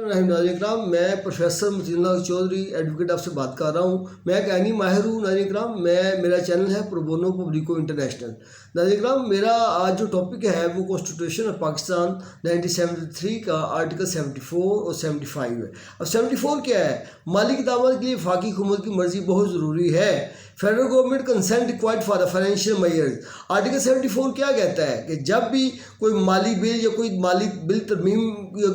बिस्मिल्लाहिर्रहमानिर्रहीम। नाज़रीन इकराम, मैं प्रोफेसर मतीन चौधरी एडवोकेट आपसे बात कर रहा हूँ। मैं एक आईनी माहिर हूँ। नाज़रीन इकराम, मेरा चैनल है प्रो बोनो पब्लिको इंटरनेशनल। नाज़रीन इकराम, मेरा आज जो टॉपिक है वो कॉन्स्टिट्यूशन ऑफ पाकिस्तान 1973 का आर्टिकल 74 और 75 है। अब 74 क्या है? माली इक़दामात के लिए वफाकी हुकूमत की मर्ज़ी बहुत ज़रूरी है। Federal government consent required for the financial measures. Article 74 क्या कहता है कि जब भी कोई माली बिल या कोई माली बिल तरमीम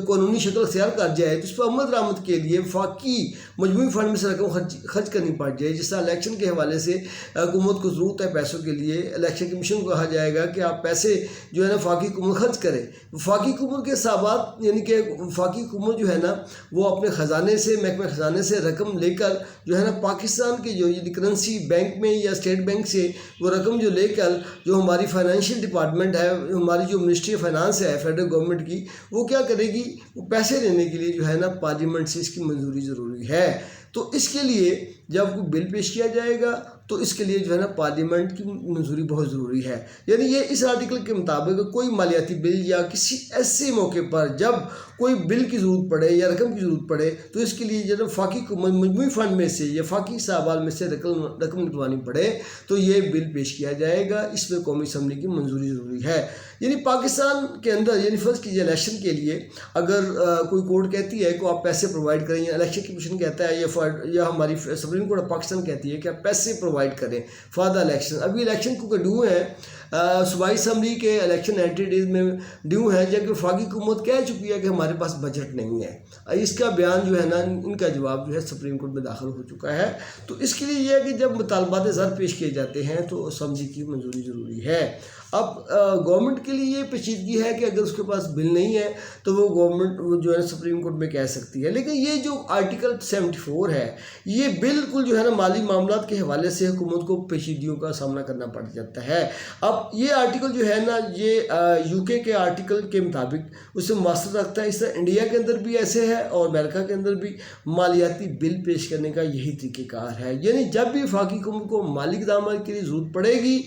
कानूनी शक्ल अख्तियार कर जाए तो उस पर अमल दरामद के लिए वफाकी मजमूई फंड में से रकम खर्च करनी पड़ जाए। जिस तरह इलेक्शन के हवाले से हुकूमत को ज़रूरत है पैसों के लिए, इलेक्शन कमीशन को कहा जाएगा कि आप पैसे जो है ना वफाकी हुकूमत खर्च करें। वफाकी हुकूमत के हिसाबात यानी कि वफाकी हुकूमत जो है ना वो अपने ख़जाने से, महकमे ख़जाने से रकम लेकर जो है ना पाकिस्तान की जो करेंसी बैंक में या स्टेट बैंक से वो रकम जो लेकर जो हमारी फाइनेंशियल डिपार्टमेंट है, हमारी जो मिनिस्ट्री ऑफ फाइनेंस है फेडरल गवर्नमेंट की, वो क्या करेगी, वो पैसे देने के लिए जो है ना पार्लियामेंट से इसकी मंजूरी ज़रूरी है। तो इसके लिए जब कोई बिल पेश किया जाएगा तो इसके लिए जो है ना पार्लियामेंट की मंजूरी बहुत ज़रूरी है। यानी ये इस आर्टिकल के मुताबिक कोई मालियाती बिल या किसी ऐसे मौके पर जब कोई बिल की ज़रूरत पड़े या रकम की ज़रूरत पड़े तो इसके लिए जब वफाकी मजमूई फ़ंड में से या वफाकी हिसाबात में से रकम निकलवानी पड़े तो ये बिल पेश किया जाएगा। इसमें कौमी असम्बली की मंजूरी ज़रूरी है। यानी पाकिस्तान के अंदर यानी फ़र्ज़ कीजिए इलेक्शन के लिए अगर कोई कोर्ट कहती है कि आप पैसे प्रोवाइड करें, या इलेक्शन कमीशन कहता है या हमारी सुप्रीम कोर्ट ऑफ पाकिस्तान कहती है कि आप पैसे प्रोवाइड करें फॉर द इलेक्शन। अभी इलेक्शन को ड्यू है, सूबाई असम्बली के इलेक्शन 90 डेज़ में ड्यू है, जबकि वफाकी हुकूमत कह चुकी है कि हमारे पास बजट नहीं है। इसका बयान जो है ना, इनका जवाब जो है सुप्रीम कोर्ट में दाखिल हो चुका है। तो इसके लिए यह है कि जब मुतालबात ज़र पेश किए जाते हैं तो असम्बली की मंजूरी ज़रूरी है। अब गवर्नमेंट के लिए ये पेचीदगी है कि अगर उसके पास बिल नहीं है तो वो गवर्नमेंट जो है सुप्रीम कोर्ट में कह सकती है। लेकिन ये जो आर्टिकल 74 है ये बिल्कुल जो है ना माली मामलात के हवाले से हुकूमत को पेचीदगियों का सामना करना पड़ जाता है। अब ये आर्टिकल जो है ना ये यूके के आर्टिकल के मुताबिक उससे मुआसर रखता है। इस तरह इंडिया के अंदर भी ऐसे है और अमेरिका के अंदर भी मालियाती बिल पेश करने का यही तरीक़ेकार है। यानी जब भी वफाकी हुकूमत को माली इक़दामात के लिए ज़रूरत पड़ेगी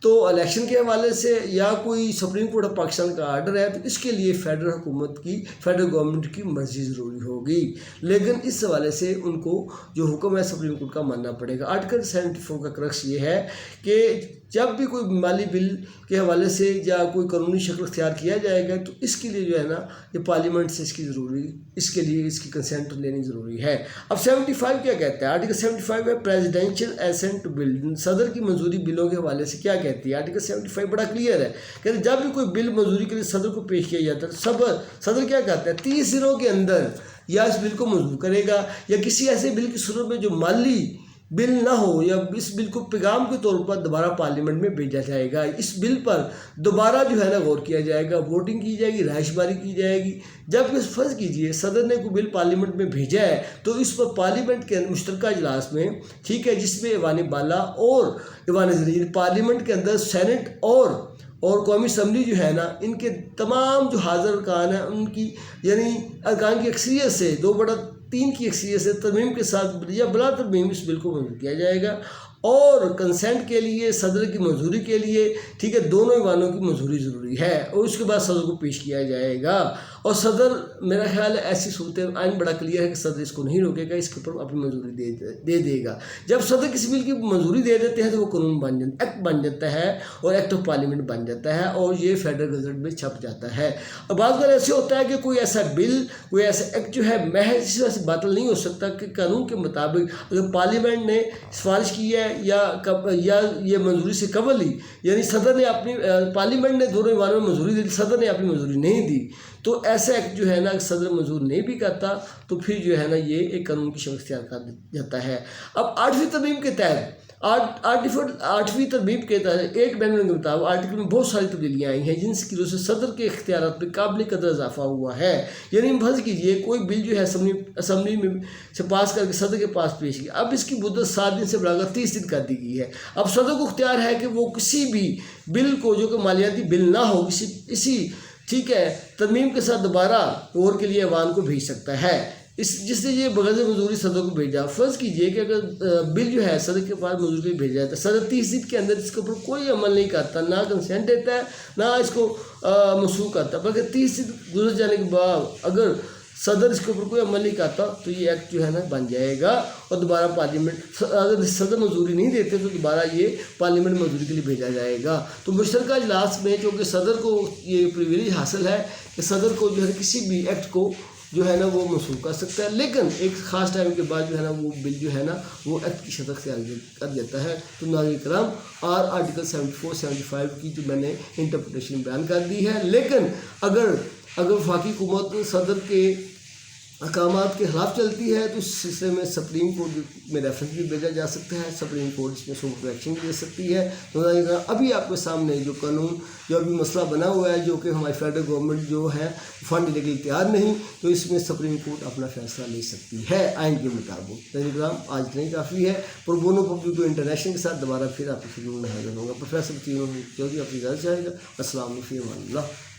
तो इलेक्शन के हवाले से या कोई सुप्रीम कोर्ट ऑफ पाकिस्तान का आर्डर है तो इसके लिए फेडरल हुकूमत की, फेडरल गवर्नमेंट की मर्ज़ी ज़रूरी होगी। लेकिन इस हवाले से उनको जो हुक्म है सुप्रीम कोर्ट का मानना पड़ेगा। आर्टिकल 74 का क्रक्स ये है कि जब भी कोई माली बिल के हवाले से या कोई कानूनी शक्ल अख्तियार किया जाएगा तो इसके लिए जो है ना ये पार्लियामेंट से इसके लिए इसकी कंसेंट लेनी ज़रूरी है। अब 75 क्या कहता है? आर्टिकल 75 है प्रेसिडेंशियल एसेंट टू बिल। सदर की मंजूरी बिलों के हवाले से क्या कहती है? आर्टिकल 75 बड़ा क्लियर है। कहते जब भी कोई बिल मंजूरी के लिए सदर को पेश किया जाता है सदर क्या कहता है 30 दिनों के अंदर या इस बिल को मंजूर करेगा या किसी ऐसे बिल की सूरत में जो माली बिल ना हो या इस बिल को पैगाम के तौर पर दोबारा पार्लियामेंट में भेजा जाएगा। इस बिल पर दोबारा जो है ना गौर किया जाएगा, वोटिंग की जाएगी, रायशुमारी की जाएगी। जब इस फर्ज कीजिए सदर ने कोई बिल पार्लियामेंट में भेजा है तो इस पर पार्लियामेंट के मुश्तरका इजलास में, ठीक है, जिसमें ऐवान बाला और ऐवान ज़रीर पार्लियामेंट के अंदर सेनेट और कौमी असम्बली जो है ना इनके तमाम जो हाज़िर अरकान हैं उनकी यानी अरकान की अक्सरियत से 2/3 की अक्सरियत से तरमीम के साथ या बला तरमीम इस बिल को मंजूर किया जाएगा। और कंसेंट के लिए सदर की मंजूरी के लिए, ठीक है, दोनों ईवानों की मंजूरी ज़रूरी है और उसके बाद सदर को पेश किया जाएगा। और सदर मेरा ख्याल है ऐसी सूरत आइन बड़ा क्लियर है कि सदर इसको नहीं रोकेगा, इसके ऊपर अपनी मंजूरी दे देगा। जब सदर किसी बिल की मंजूरी दे देते हैं तो वो कानून एक्ट बन जाता है और एक्ट ऑफ पार्लियामेंट बन जाता है और ये फेडरल गजट में छप जाता है। और बात बार ऐसे होता है कि कोई ऐसा बिल, कोई ऐसा एक्ट जो है महज इस वजह से बातिल नहीं हो सकता कि कानून के मुताबिक अगर पार्लियामेंट ने सिफारिश की है या ये मंजूरी से कबल ही यानी सदर ने अपनी पार्लियामेंट ने दोनों ईवानों में मंजूरी दी, सदर ने अपनी मंजूरी नहीं दी तो ऐसा एक्ट जो है ना सदर मंजूर नहीं भी करता तो फिर जो है ना ये एक कानून की शक्ल अख्तियार कर जाता है। अब 8वीं तरमीम के तहत 8वीं तरमीम के तहत 8 बैन के मुताबिक आर्टिकल में बहुत सारी तब्दीलियाँ आई हैं जिनकी वजह से सदर के इख्तियारात में काबिल कदर इजाफा हुआ है। यानी फर्ज कीजिए कोई बिल जो है असम्बली में से पास करके सदर के पास पेश किया, अब इसकी मुद्दत 7 दिन से बढ़ाकर 30 दिन कर दी गई है। अब सदर को इख्तियार है कि वो किसी भी बिल को जो कि मालियाती बिल ना हो इसी ठीक है तरमीम के साथ दोबारा गौर के लिए ऐवान को भेज सकता है। जिससे ये बगैर मंजूरी सदर को भेजा। फ़र्ज़ कीजिए कि अगर बिल जो है सदर के पास मंजूरी के लिए भेजा जाता है, सदर 30 दिन के अंदर इसके ऊपर कोई अमल नहीं करता, ना कंसेंट देता है ना इसको मनसूख करता, बल्कि 30 दिन गुजर जाने के बाद अगर صدر اس کے اوپر کوئی عمل نہیں کرتا تو یہ ایکٹ جو ہے نا بن جائے گا اور دوبارہ پارلیمنٹ، اگر صدر منظوری نہیں دیتے تو دوبارہ یہ پارلیمنٹ منظوری کے لیے بھیجا جائے گا۔ تو مشترکہ اجلاس میں چونکہ صدر کو یہ پریویلیج حاصل ہے کہ صدر کو جو ہے کسی بھی ایکٹ کو جو ہے نا وہ منسوخ کر سکتا ہے، لیکن ایک خاص ٹائم کے بعد جو ہے نا وہ بل جو ہے نا وہ ایکٹ کی شکل سے کر دیتا ہے۔ تو ناظرین کرام، آرٹیکل 74 75 کی جو میں نے انٹرپریٹیشن بیان کر دی ہے، لیکن اگر وفاقی حکومت صدر کے احکامات کے خلاف چلتی ہے تو اس سلسلے میں سپریم کورٹ میں ریفرنس بھی بھیجا جا سکتا ہے، سپریم کورٹ اس میں سپر ایکشن بھی دے سکتی ہے۔ تو ابھی آپ کے سامنے جو قانون جو ابھی مسئلہ بنا ہوا ہے، جو کہ ہماری فیڈرل گورنمنٹ جو ہے فنڈ دینے کے لیے تیار نہیں، تو اس میں سپریم کورٹ اپنا فیصلہ لے سکتی ہے آئین کے مطابق۔ ناظرین، آج اتنا ہی کافی ہے۔ پروبونو پبلیکو انٹرنیشنل کے ساتھ دوبارہ پھر آپ کے حضور میں حاضر ہوں گا۔ پروفیسر چودھری اپنی اجازت چاہے گا۔ السلام علیکم و رحمۃ اللہ۔